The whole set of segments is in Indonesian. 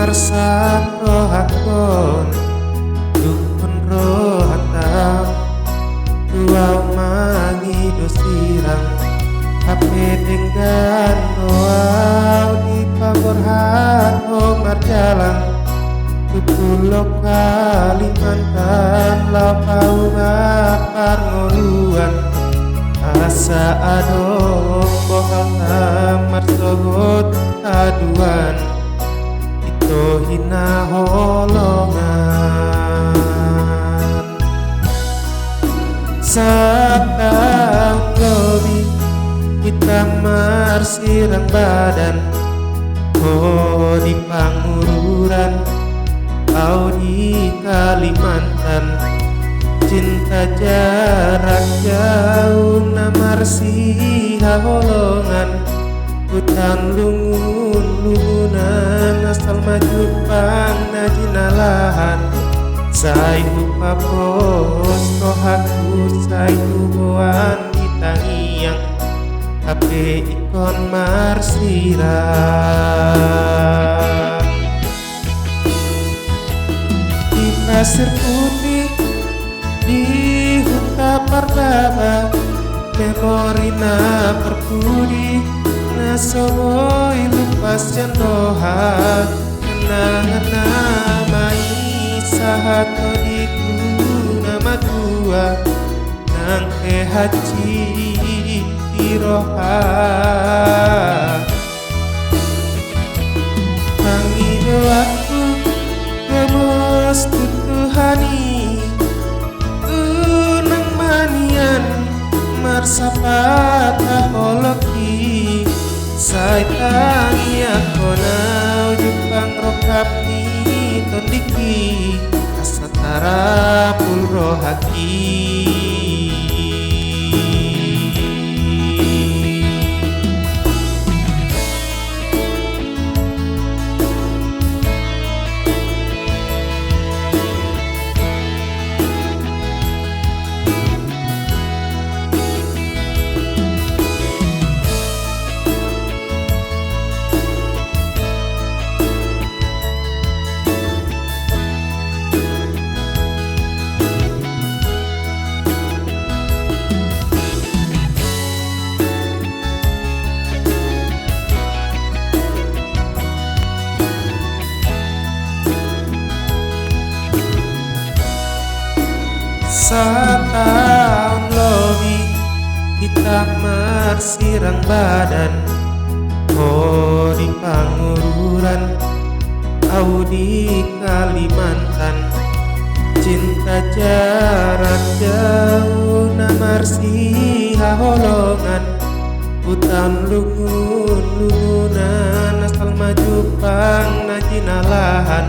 marsak rohakon dukun rohatam tua mangi dosirang hape dengan doa di pagorhan omar jalan tutulok Kalimantan lapau ngapar ngoluan asa adong bohal tamar sogot aduan itu hina holongan satang lobi kita marsirang badan oh di pangururan au di Kalimantan cinta jarak jauh namarsi holongan hutan lungun-lungunan asal maju pang najinalahan saihu papos rohaku saihu boan ditangiang hape ikon marsirang di pasir putih di huta pardaba memori na perpudi na songoi lupas jandoha kenangan namai sahato di nama dua nang haji tiroha tangi doaku gemos tutuhani unang manian marsapat holoki sai tangi ako nau jupang rokap ni tondiki asatara pulrohaki Setahun lebih kita marsirang badan oh di pangururan au di Kalimantan cinta jarak jauh namarsi holongan hutan lungun-lungunan asal maju pang najinalahan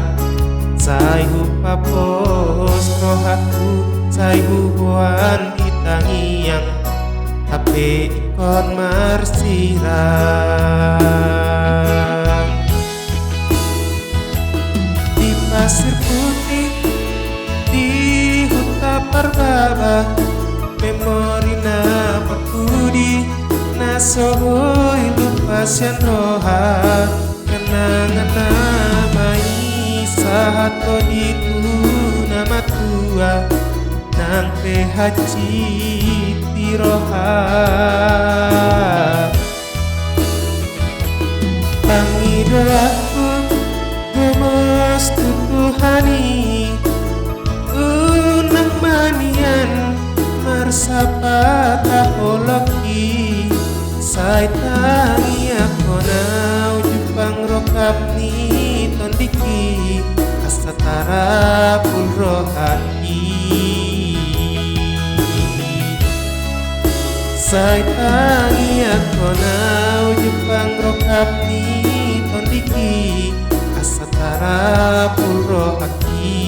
saihu papos rohaku saihu boan ditangiang hape ikon marsirang di pasir putih di huta pardaba memori na perkudi na sohoi lupas yang roha kenangan namai sahato di nama tua nang haji tiroha tangi doaku gemos tutuhani unang manian marsapat holoki sai tangi ako nau jupang rokap ni tondiki asatara pulrohaki sai tangi ako nau jupang rokap ni tondiki asatara pulrohaki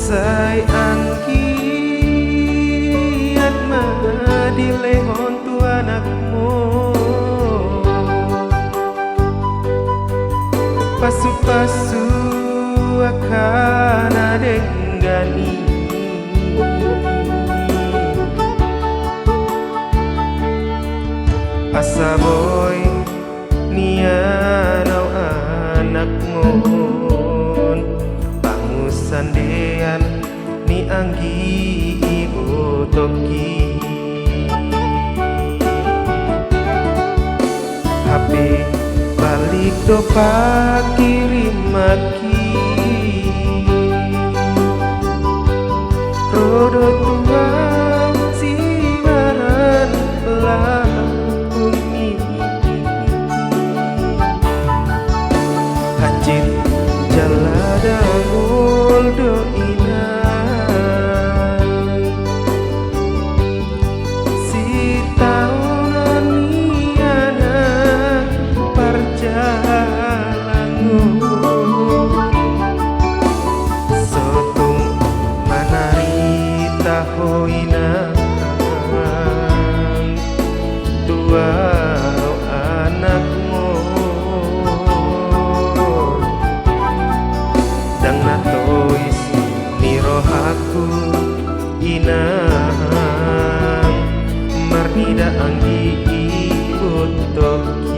Say angkiat madilehon tu anakmu, pasu-pasu akan adenggani. Asa boy nianau anakmu, sandean ni anggi ibu toki. HP balik do kirim maki, rodo tuang siaran bumi. Hajit jaladangul do inang, si tahunan ni anak perjalanan. Sotung manari tahoinang dua anakmu, dang natois ni rohaku inang marnida anggi ikut toki.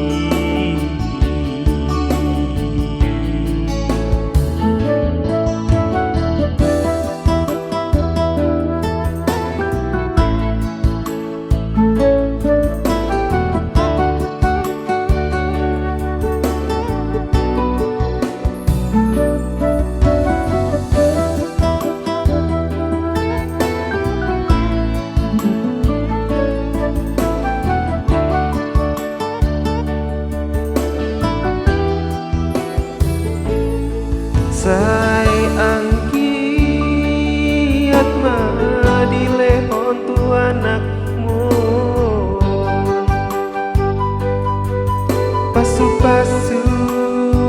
Say angkiat madilehon tu anakmu, pasu-pasu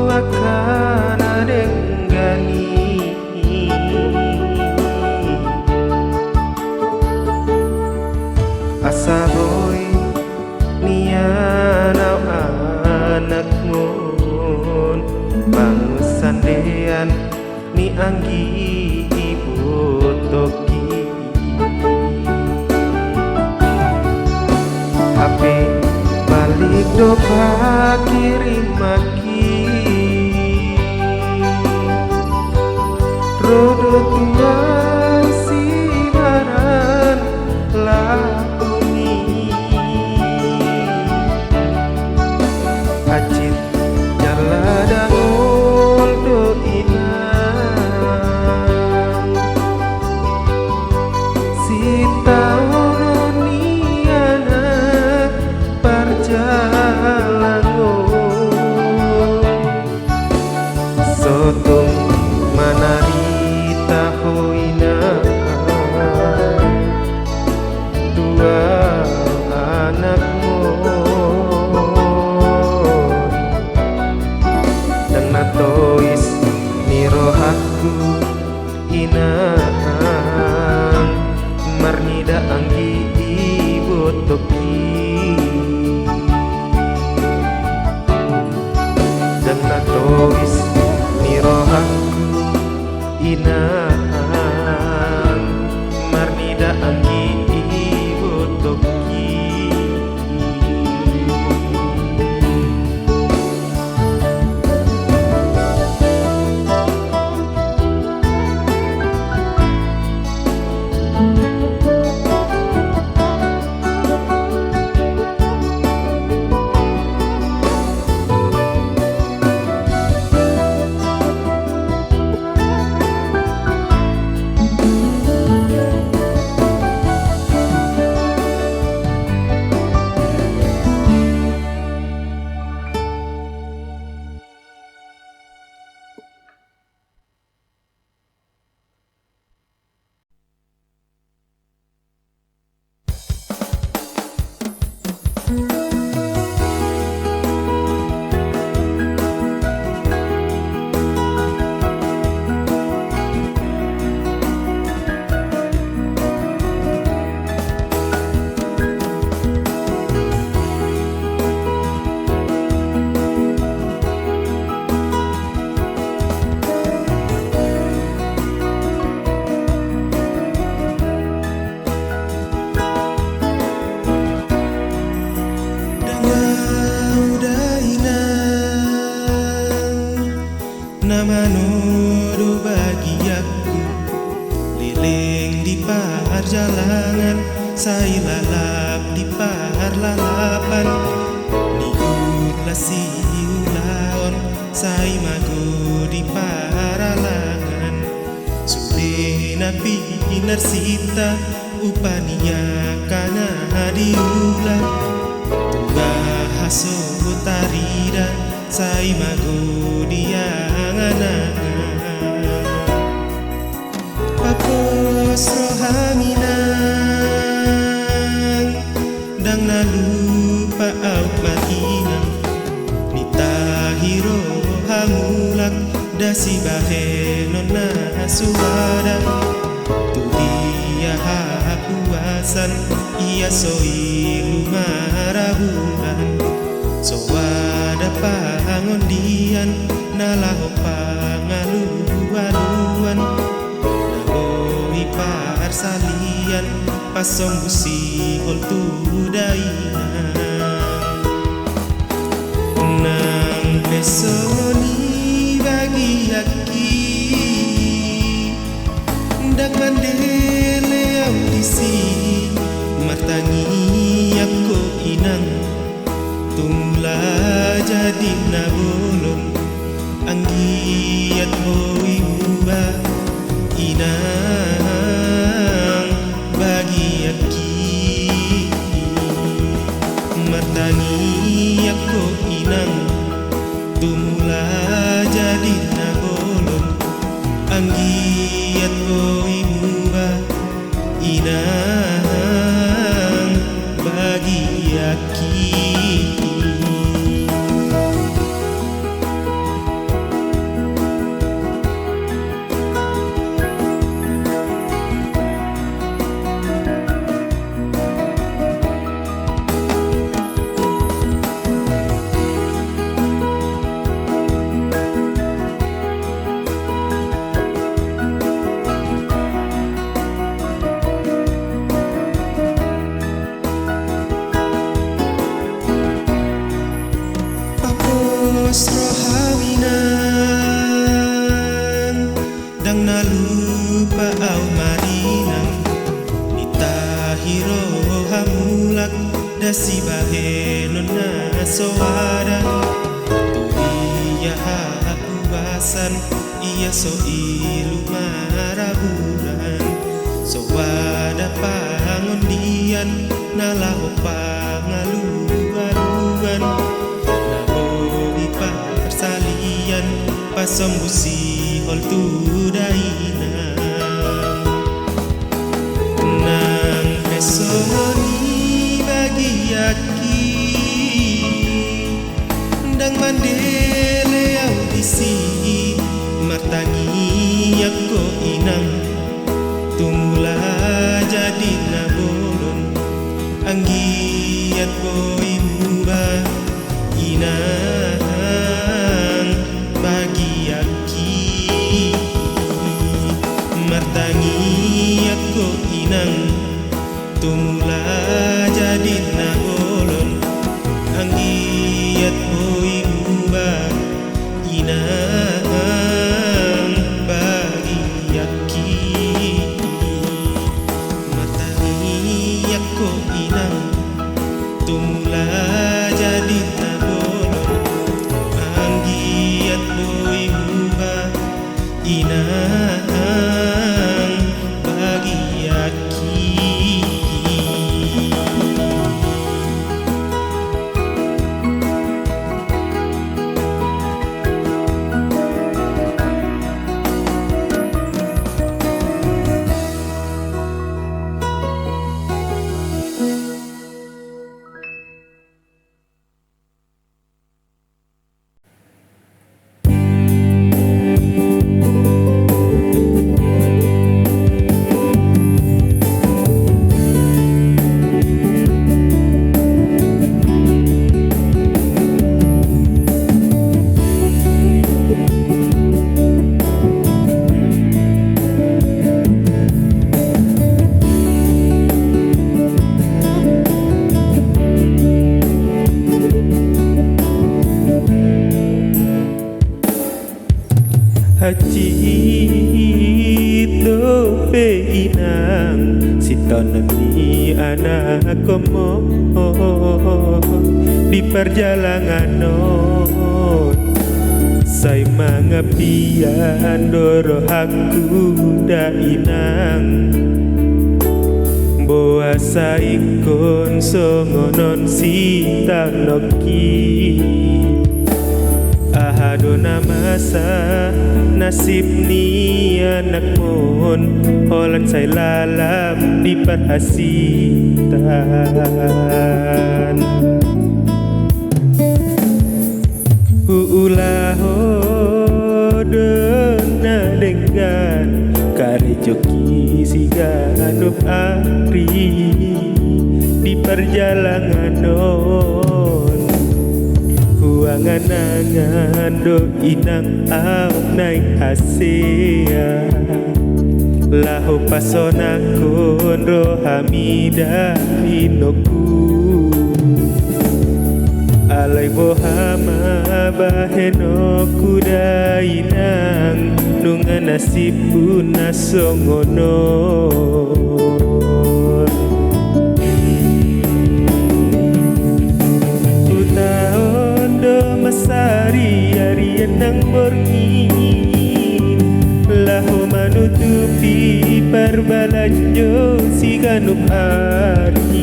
akan adenggani. Asa boy nianau anakmu, bangun sandean ni anggi ibu toki. HP balik do kirim maki, rodo tuang siaran bumi. Hajit jaladangul do inang, si tahunan ni anak perjalanan. Sotung manari tahoinang dua anakmu, dan natois ni rohaku inang marnida anggi ibu toki. Dan natois ni rohaku inang marnida anggi ibu toki. Leng di perjalanan, saya lalap di parlalapan. Niulah si ulaon, saya mago di paralangan. Sudah napi narsita, upania kana diulah. Tunggah haso tarida, saya mago dia angan-angan. Pakos rohaminang, dang nalupa au matinang. Nitahiro hamulak, dasi bahenon na suwada. Tudia hapuasan, iya soi lumarahulan. So wada pangondian, nalaho pangaluan-luan. Naboi parsalian, pasong busi hol tudainan. Nang besoni bagi aki, dak mandele audisi, martangi ako inang. Tumla jadi nabolong, anggiat boi muba, inang bagi aki. Martani ako inang, tumula jadi nabolong, anggiat boi muba, inang bagi aki. Rohawinan, dang nalupa au marinang. Nitahiro hamulak, dasi bahenon na sowada. Tuhiya hapuasan, iya so ilu maraburan. Sowada pangondian, nalaho pangaluan-luan. Pasong busi hol tudainan. Nang besoni bagi aki, dang mandele audisi, martangi ako inang. Tumula jadi nabolon, anggiat boi muba, inang bagi aki. Martangi ako inang, tumula jadi nabolon, anggiat boi muba, inang bagi aki. Martangi ako inang, tumula jadi nabolon, anggiat boi muba, inang bagi aki. pe inang sitonan ni anak komo di perjalanan non say mga piyan doro aku da inang boa sa ikon songonon sitang noki ahado na masa nasib ni anak mon holan say lalam di perhasitan uulaho na dengan kare joki siganup ari di perjalanan non huangan-angan do inang au naik hasea laho pasona kon rohamida inoku alay bohama baheno kuda inang nunga nasibu nasongonon utaon do masari arian nang borngin laho manutupi perbalanjo si ganup ari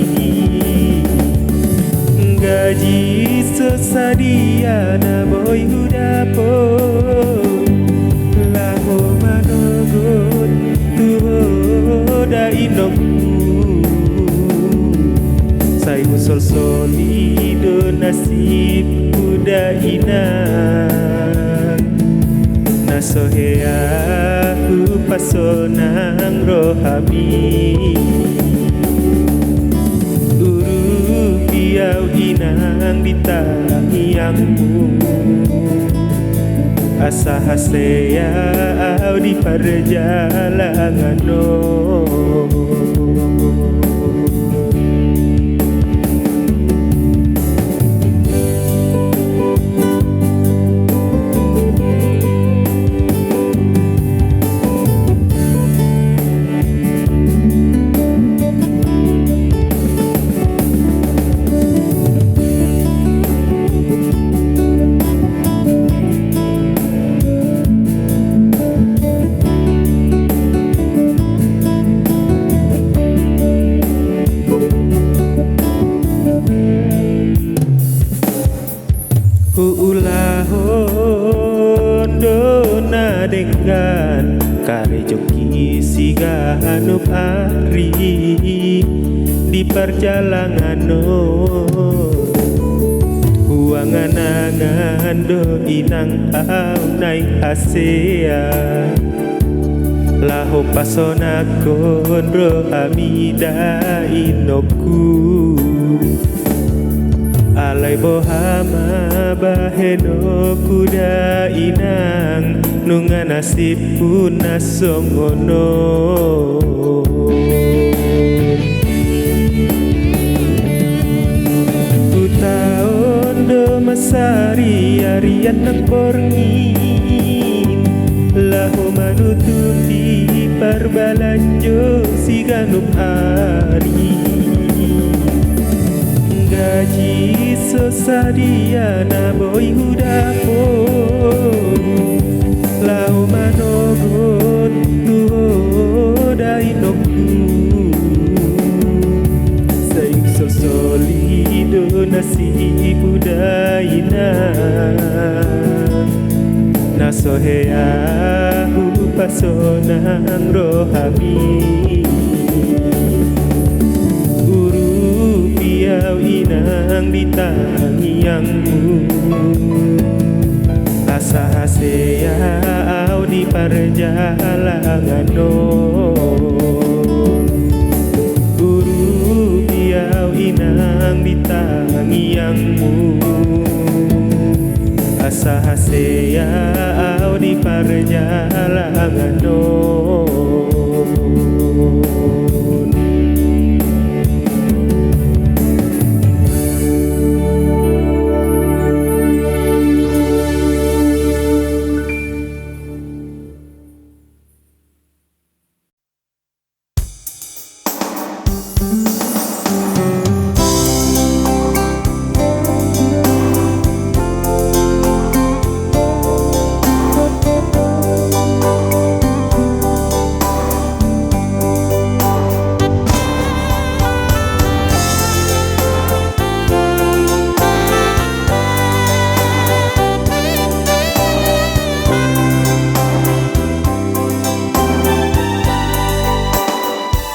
gaji sesadia na boy hudapo laho manogot tuho da inokku say usol solido nasib kuda inang nasohea pasonang rohami Piau inang ditangiyangmu asa hasea au di perjalanan no Ulahondona dengan kare joki siganup ari di perjalanan non huangan-angan do inang au naik hasea laho pasona kon rohamida inoku alay bohama baheno kuda inang nunga nasib pun nasongono utaon do masari arian nang borngin laho manutupi perbalanjo si ganup ari gaji sesadia na boy hudapo lau manogot tuho dai nokku sayung solido nasib budayina nasohea pasonang rohami piau inang ditangiyangmu asa hasea au di perjalanan non guru piau inang ditangiyangmu asa hasea au di perjalanan non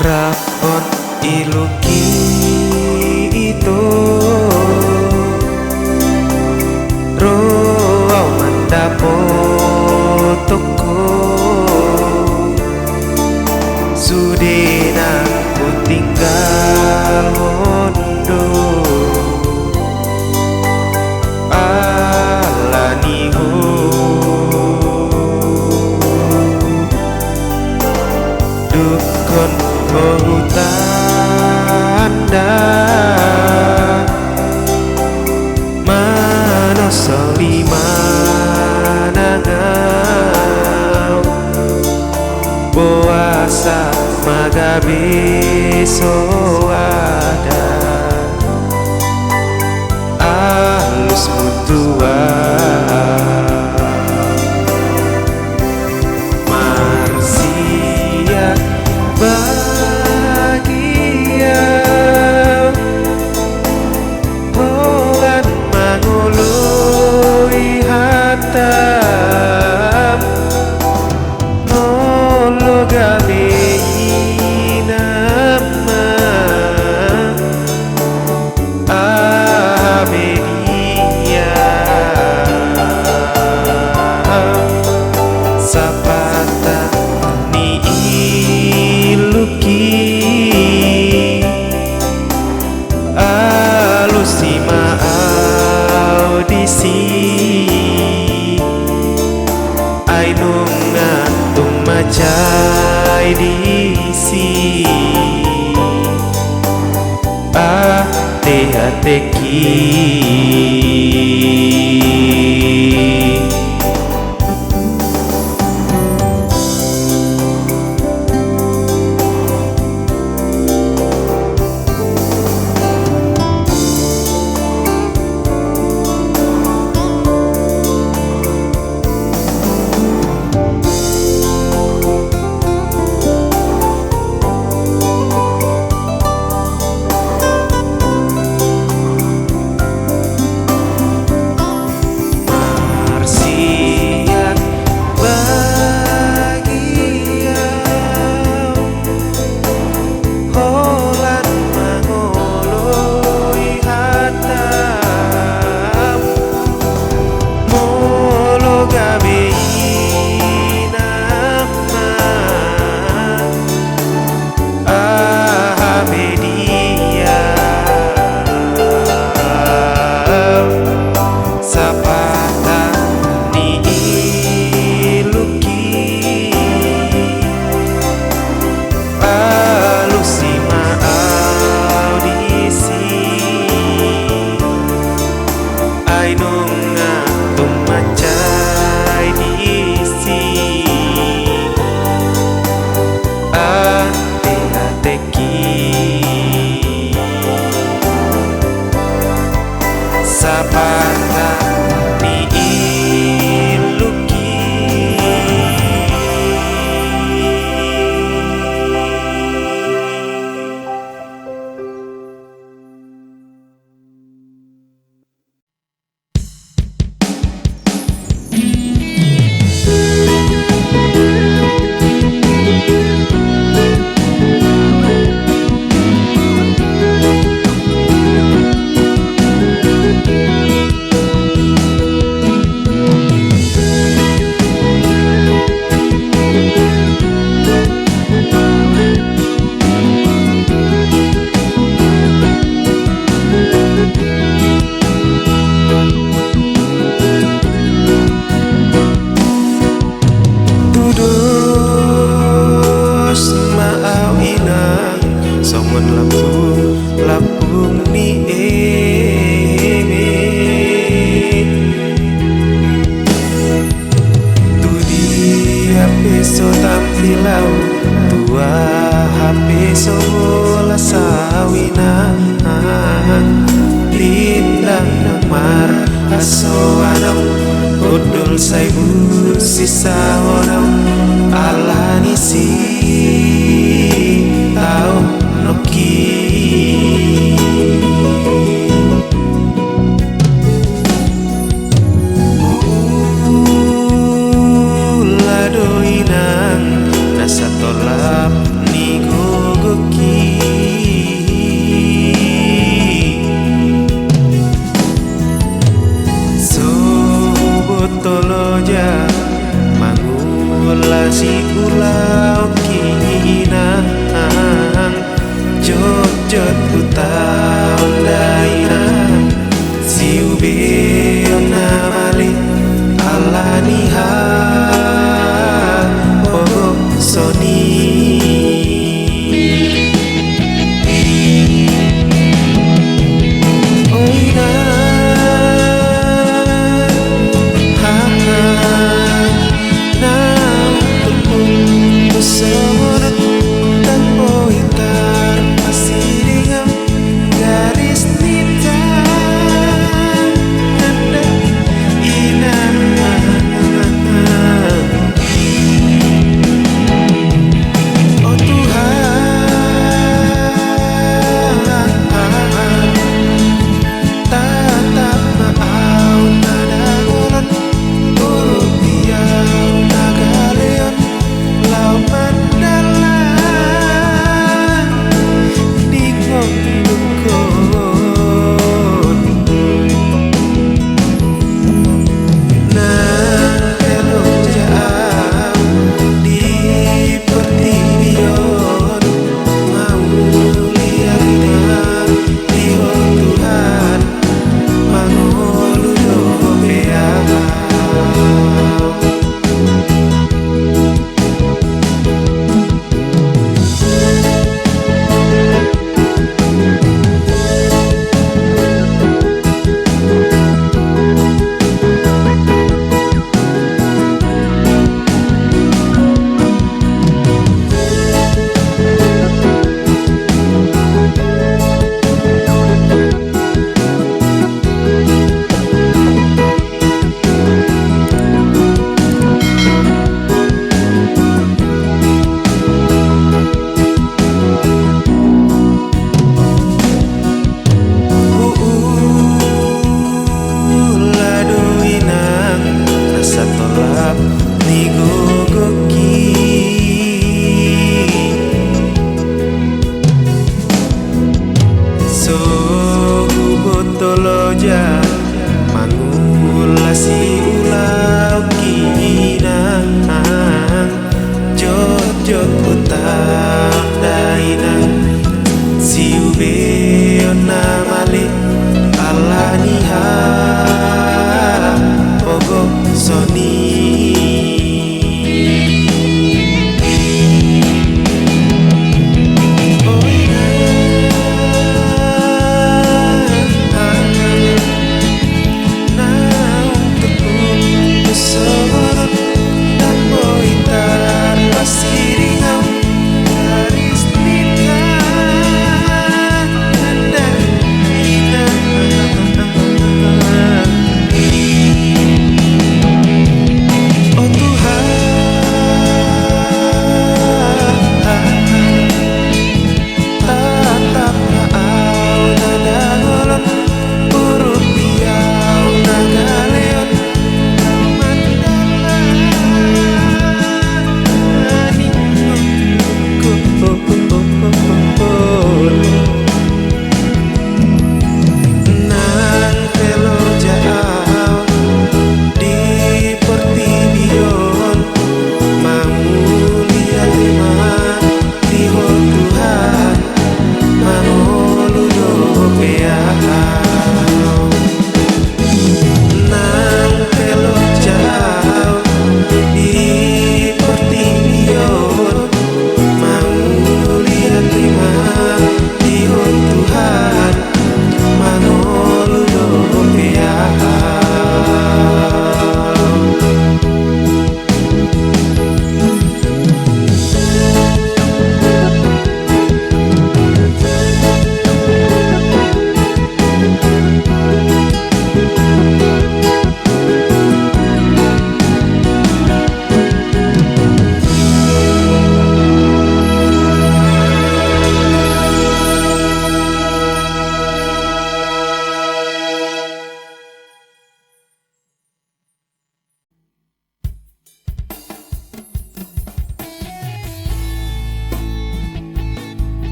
Rapon iluki itu roa mandapo toko sudena ku tinggal hondo alaniho dukun tanda manoso lima nangau boasa magabe soada alus mutua marsia bahagia Tuhan mengului hatam nolo gabe nama amedia sapata ni iluki alusima audisi ainunga tumacai disi hati-hatiki Sapata ni iluki lapung ni tu di HP so tampilau tua HP so bola sawina lindang mar aso anam udul saibu sisa onam alani si tau noki lado inang nasa tolap ni gogo beona male alaniha pogo soni.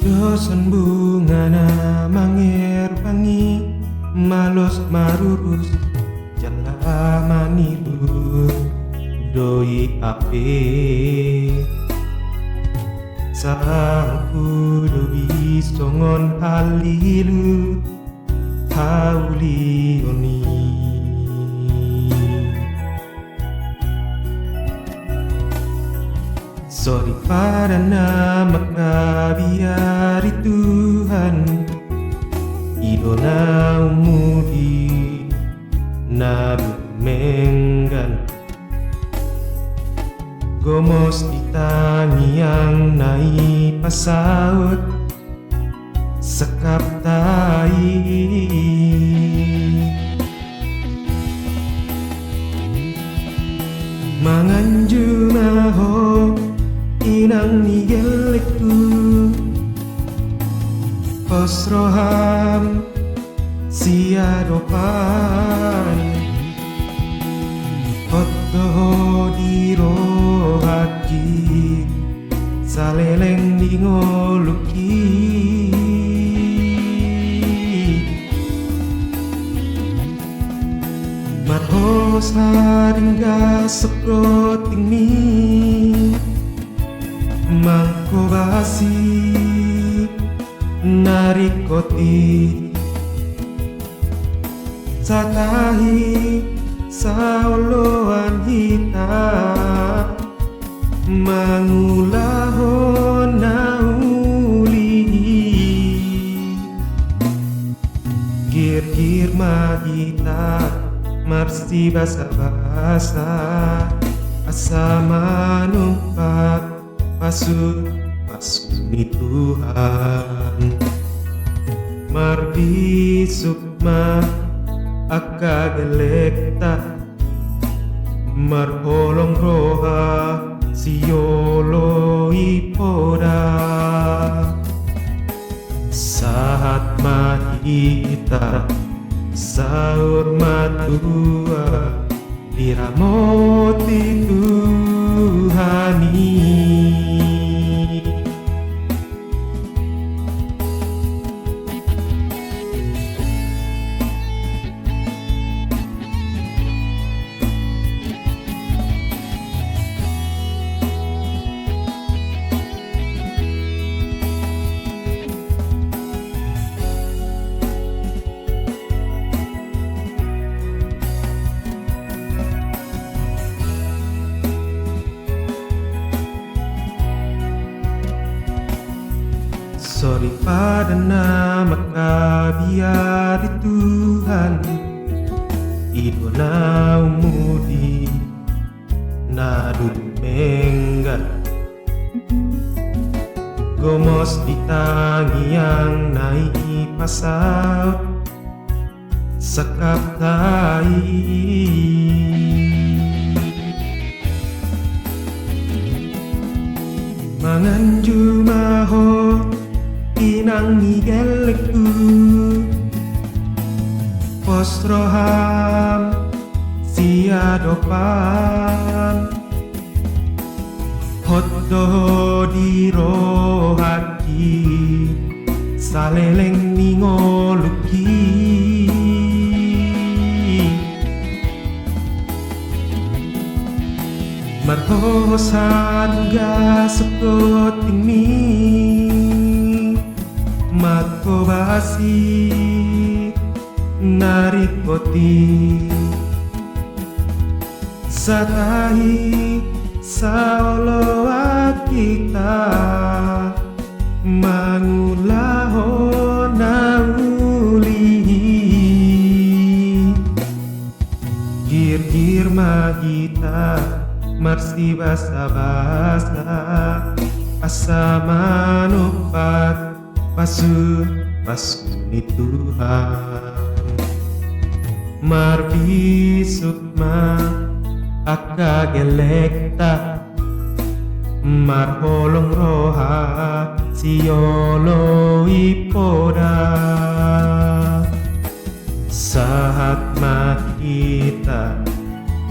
Dosan bunga na mangir pangi malos marurus jala manilu doi ape sangku doi songon halilu haulioni. Sorry pada nama biari Tuhan idona umudi nabi menggan gomos ditangi yang naik pasaut sekap tai manganju maho inang nigelekku posroham siadopan Hotoho diro haki saleleng di ngoluki marho saringga seproting mi mangko basi narikoti satahi saoloan hita mangulahon nauli gir-gir magita marsi basa-basa asa manumpak pasut pasuni Tuhan marbi sukma akagelekta marholong roha siolo ipoda saat mahita sahur matua diramoti Tuhani. Sorry pada nama kabia di Tuhan, ido na umudi na dumengga, gomos di tangi yang naik pasaut sakap tai. Manganju maho inang igeleku postroham siadopan hotdo di rohaki saleleng ningoluki marhosan ga sekoting mi makobasi narikoti satahi saolo kita mangulaho naulihi gir-gir magita marsi basa-basa asa manupat pasu ni Tuhan marbi sukma akagelekta marholong roha siolo ipoda sahat makita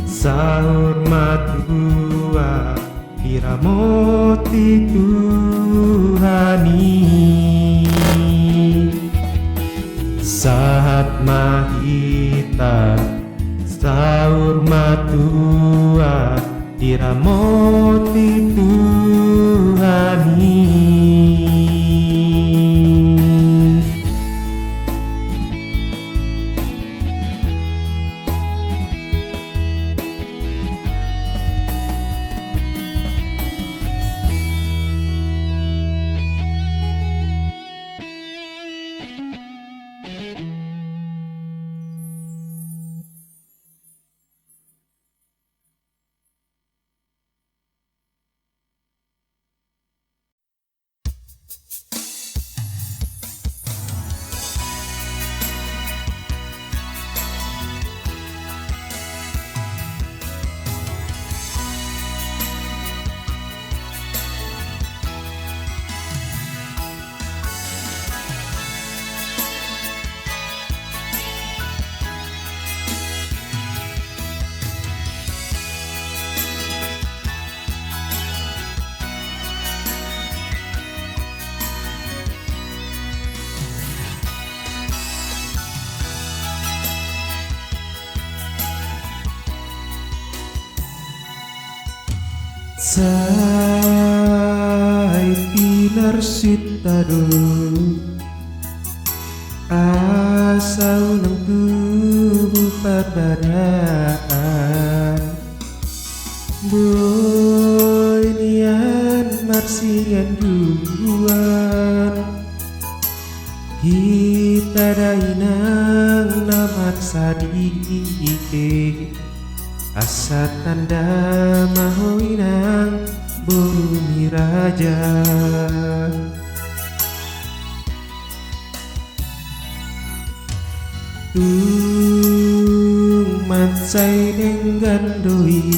sahur matua diramoti Tuhani. Saat mahita sahur matua diramoti Tuhani. Sai pinarsitado asal ng tubuh perbedaan boy nian marsian duan kita dainang namat sadiki asa tanda mahoinang bumi raja tung mansai dengan doi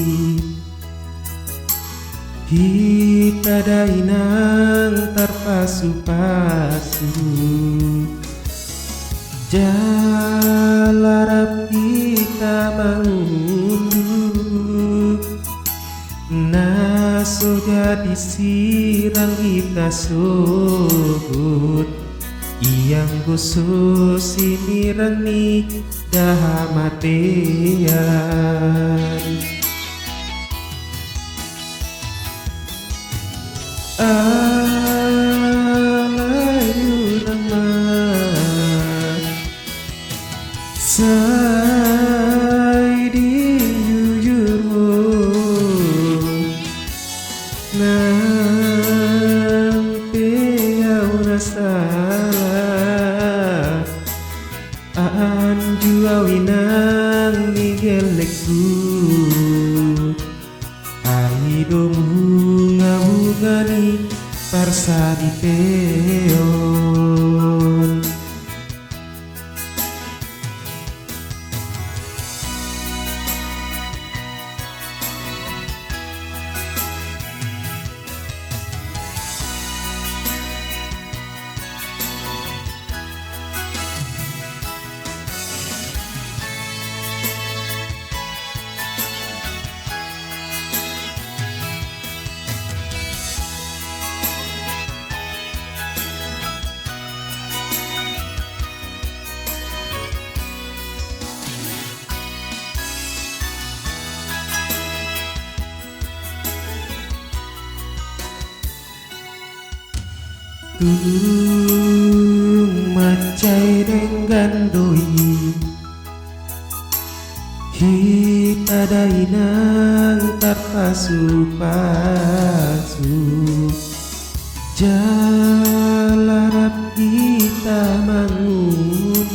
kita dainang terpasu-pasu Jalarap kita mengunduh, naso jadi sirang kita subut. Iyang khusus ini rani dah matean. Alayu nama say di jujurmu, nampe au nasalah anju awinang nigelekku. Aido bunga-bungani parsa di peon. Tulung macai dengan doi, kita dainang terpasu-pasu. Jalarap kita mengunduh,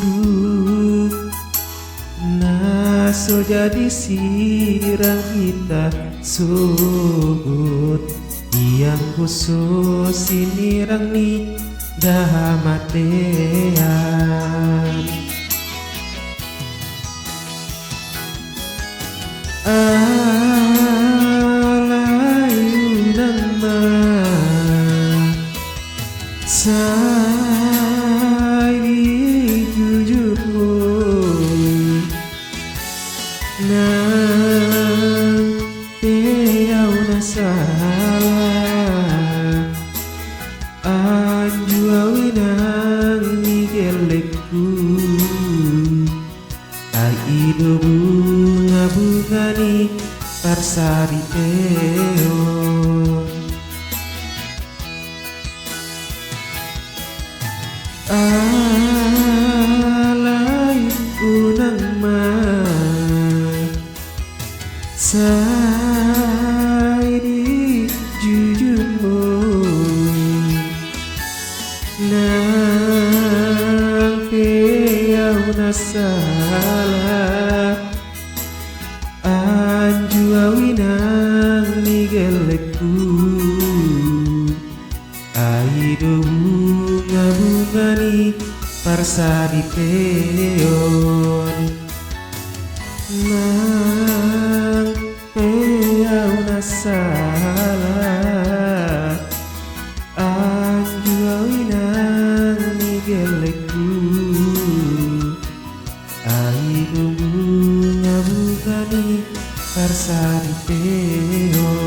naso jadi sirang kita subut. Yang khusus ini rani dah matean. Alayu nama say di jujurmu, nampe au nasalah anju awinang nigelekku. Aido bunga-bungani parsa di peon. Alayu nama say di jujurmu, nampe au nasalah anju awinang nigelekku. Aido bunga-bungani parsa di peon. Nampe au nasalah anju awinang nigelekku. Aido bunga-bungani parsa di peon.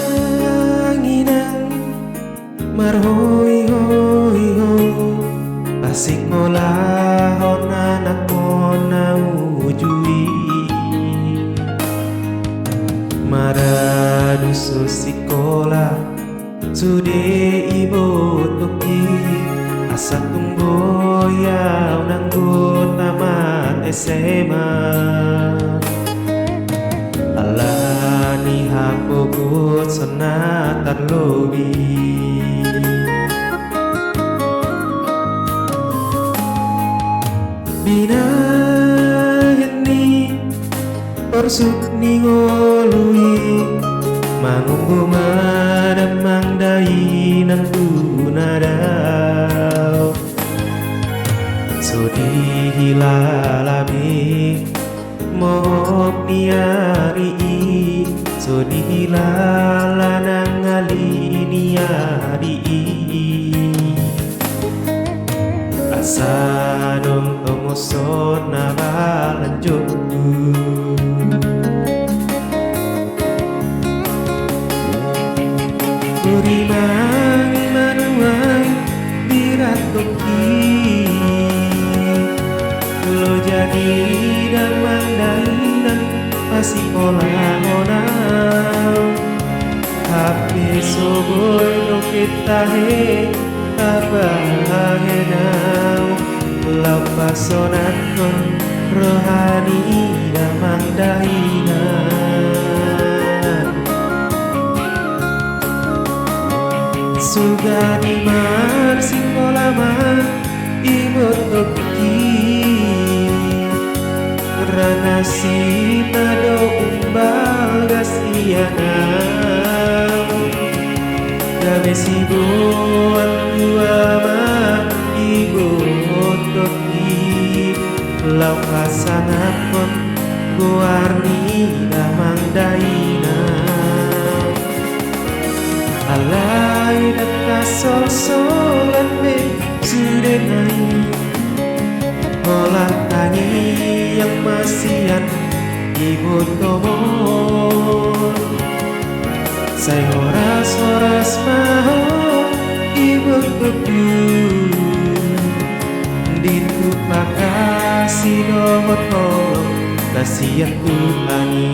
Amanginan marhoi hoi ho asik ngolahon anak mona ujui maradu sosikola sude ibu tuki asa tunggu ya nanggo tamat SMA alani hapogut sonatan lobi binaheni porsuk ningolui mangunggu madamang dai nang tunadau sodi hilalami mohok niari sodi hilalanang ali niari asa dong tomoson nabalanjoku Kurimang manuai diratoki lo jadi damang dainan pasti olah-olah hape soboy no kita he tabahenau lau pasonat kon rohani damang dainan sugani mar singolama imut toki ranasi nado umbal gasianam gabe sibuan guama ibu toki lau pasangan kon guarni damang dainam alai dekat sol-solan me sudah naik olah tani yang masihan ibu tomon saya horas-horas mau ibu tuku ditupak kasih nomor tolong nasihat Tuhani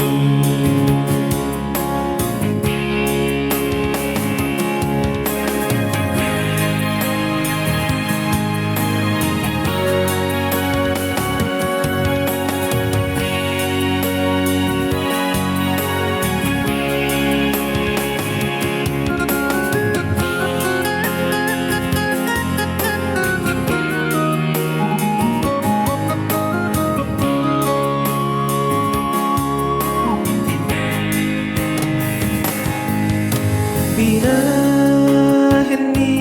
binaheni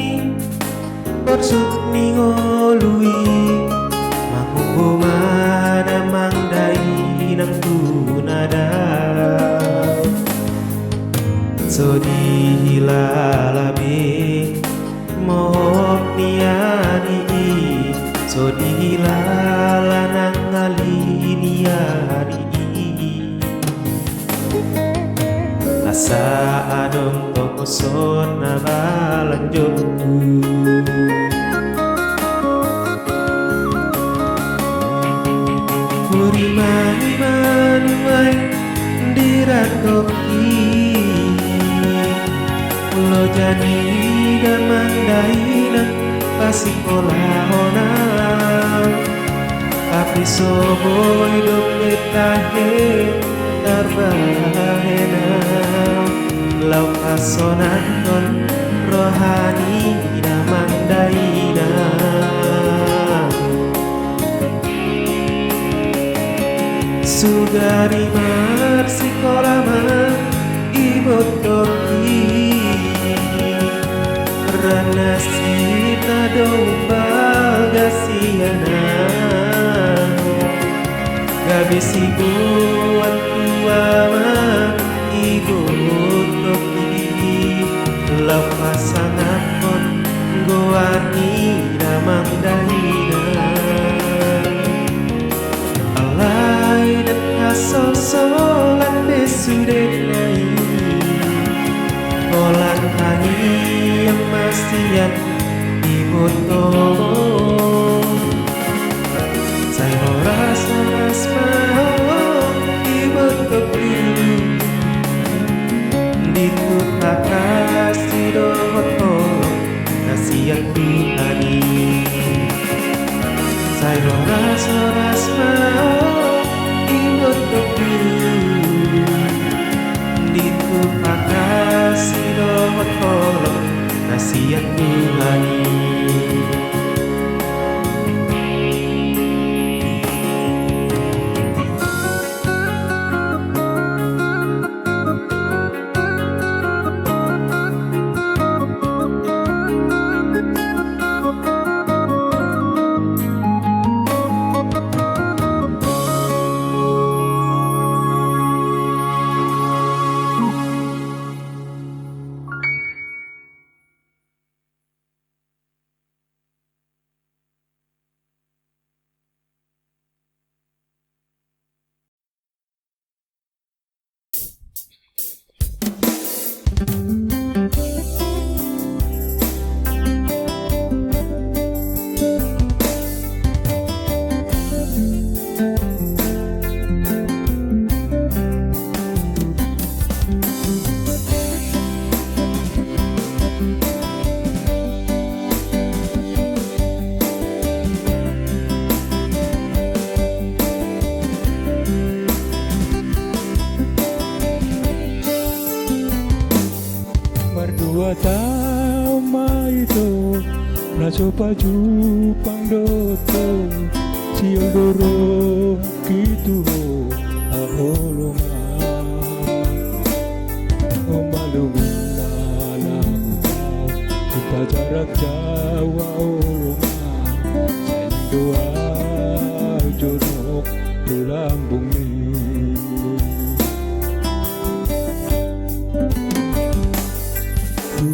porsuk ningolui mangunggu madamang dai nang tunadau sodi hilalami mohok niani sodi hilalanang ali niani asa adong tokoson nabalanjoku Kurimani manuai diratoki lo jadi damang dainang pasti olah-olah tapi soboy dong betahe terbahenau lau pasonan kon rohani damang dainang sugari mar sikolama ibu toki ranasi nado bagasianau gabe sibuan tuama ibu toki lau pasangan kon goani damang dainang alai dan asal solan besudek naik molan tangi yang mastian iboto saya rasa asmao iboto ditu takasi doto kasihan Tuhani saya rasa asmao iboto ditu takasi doto kasihan Tuhani. Berdua tao maito Naso paju pangdoto Siol doro kitu aholonga Omalumina lakuta Kita jarak jawa olonga Sendoa jonok tulambung ni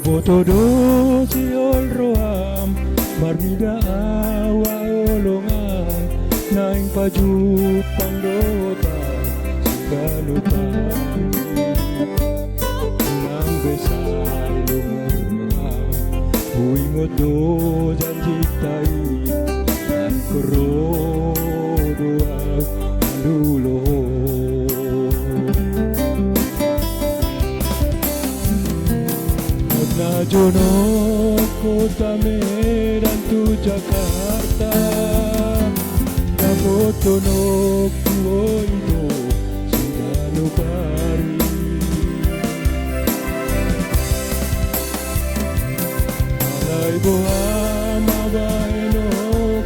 Botodo siol roam Marnida awa olongan Naing paju pangdota Sigalutan Nang besar lumurang Huingot do janji tai Nan kerodoa Andulo Na jono kota Medan tu Jakarta Dapotono kuoito Sindano bari Alay boha mabaeno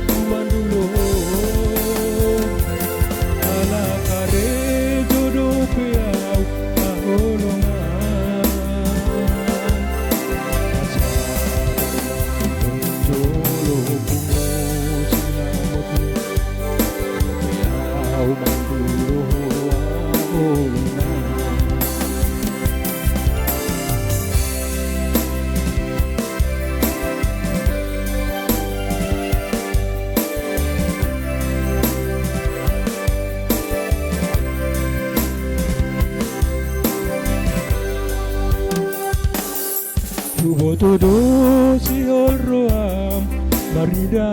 kumandulo Ala kare jodo peau aholongan Botodo siol roam Marida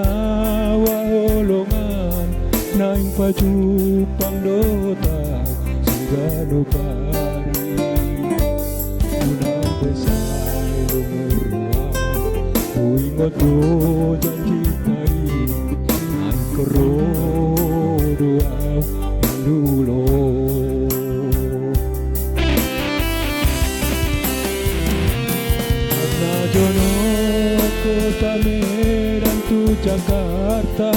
wa olongan Naing paju pangdota Sigano pari Unang besar lumurang Huingot do janji tai Naing kerodoa Andulo Jono kota Medan tu Jakarta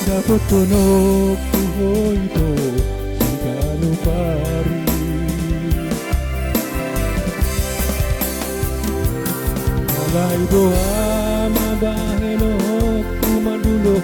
Dapotono kuoito Sigano pari Alay doa mabaheno kumandulo